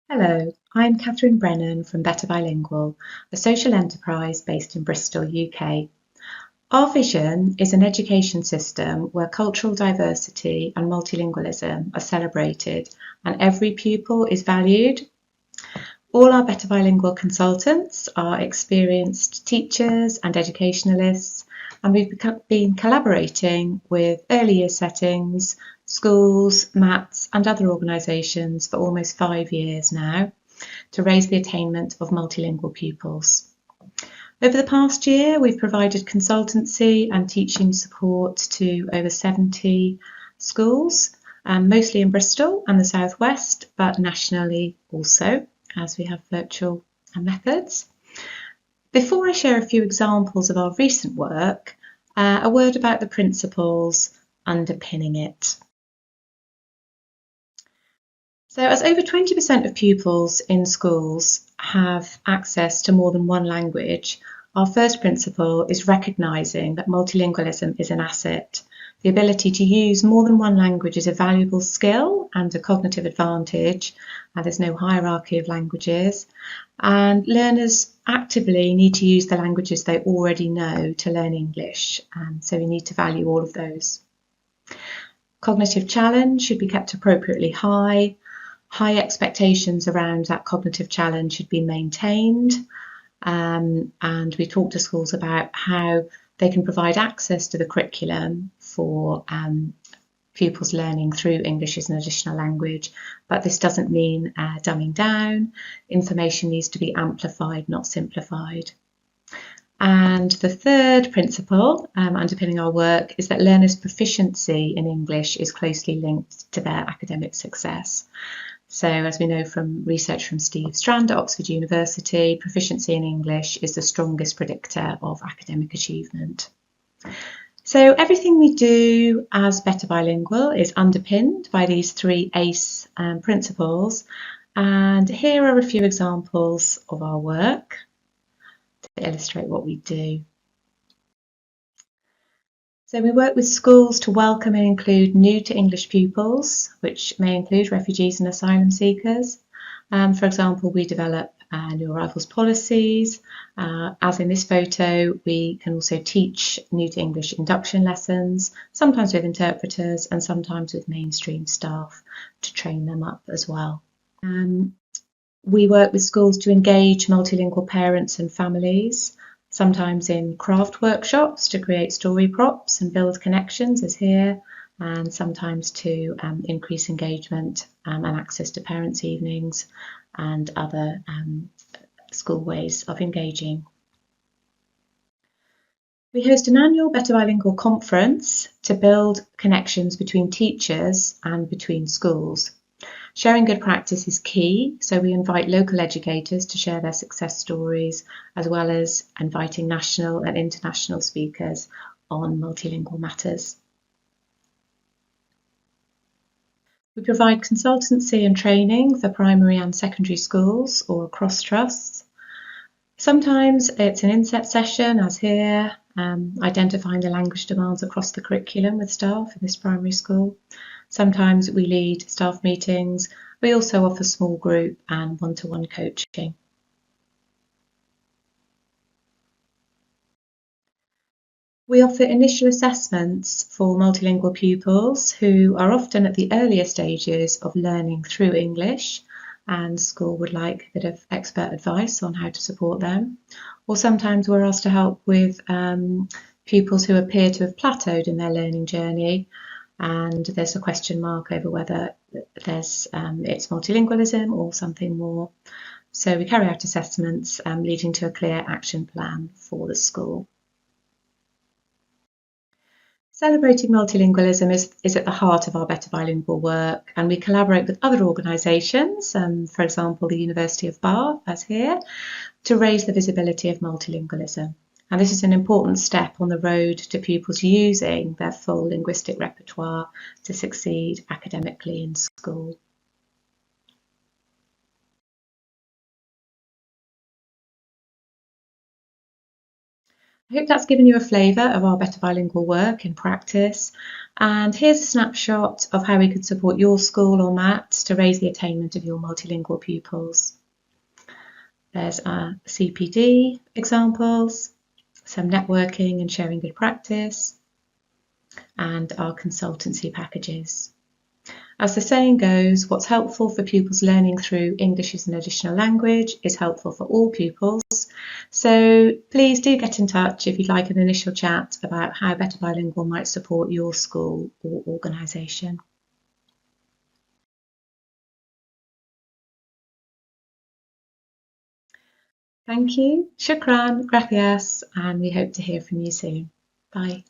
Hello, I'm Catherine Brennan from Better Bilingual, a social enterprise based in Bristol, UK. Our vision is an education system where cultural diversity and multilingualism are celebrated and every pupil is valued. All our Better Bilingual consultants are experienced teachers and educationalists, and we've been collaborating with early year settings, schools, MATs and other organisations for almost 5 years now to raise the attainment of multilingual pupils. Over the past year, we've provided consultancy and teaching support to over 70 schools, mostly in Bristol and the South West, but nationally also, as we have virtual methods. Before I share a few examples of our recent work, a word about the principles underpinning it. So as over 20% of pupils in schools have access to more than one language, our first principle is recognising that multilingualism is an asset. The ability to use more than one language is a valuable skill and a cognitive advantage, and there's no hierarchy of languages. And learners actively need to use the languages they already know to learn English, and so we need to value all of those. Cognitive challenge should be kept appropriately high. High expectations around that cognitive challenge should be maintained. And we talk to schools about how they can provide access to the curriculum for pupils learning through English as an additional language, but this doesn't mean dumbing down. Information needs to be amplified, not simplified. And the third principle underpinning our work is that learners' proficiency in English is closely linked to their academic success. So as we know from research from Steve Strand at Oxford University, proficiency in English is the strongest predictor of academic achievement. So everything we do as Better Bilingual is underpinned by these three ACE principles. And here are a few examples of our work to illustrate what we do. So we work with schools to welcome and include new to English pupils, which may include refugees and asylum seekers. For example, we develop new arrivals policies. As in this photo, we can also teach new to English induction lessons, sometimes with interpreters and sometimes with mainstream staff to train them up as well. We work with schools to engage multilingual parents and families, sometimes in craft workshops to create story props and build connections, as here, and sometimes to increase engagement and access to parents' evenings and other school ways of engaging. We host an annual Better Bilingual conference to build connections between teachers and between schools. Sharing good practice is key, so we invite local educators to share their success stories, as well as inviting national and international speakers on multilingual matters. We provide consultancy and training for primary and secondary schools or across trusts. Sometimes it's an inset session, as here, identifying the language demands across the curriculum with staff in this primary school. Sometimes we lead staff meetings. We also offer small group and one-to-one coaching. We offer initial assessments for multilingual pupils who are often at the earlier stages of learning through English, and school would like a bit of expert advice on how to support them. Or sometimes we're asked to help with pupils who appear to have plateaued in their learning journey, and there's a question mark over whether it's multilingualism or something more. So we carry out assessments leading to a clear action plan for the school. Celebrating multilingualism is at the heart of our Better Bilingual work, and we collaborate with other organisations, for example the University of Bath, as here, to raise the visibility of multilingualism. And this is an important step on the road to pupils using their full linguistic repertoire to succeed academically in school. I I hope that's given you a flavour of our Better Bilingual work in practice. And here's a snapshot of how we could support your school or MAT to raise the attainment of your multilingual pupils. There's our CPD examples, some networking and sharing good practice, and our consultancy packages. As the saying goes, what's helpful for pupils learning through English as an additional language is helpful for all pupils. So please do get in touch if you'd like an initial chat about how Better Bilingual might support your school or organisation. Thank you, shukran, gracias, and we hope to hear from you soon. Bye.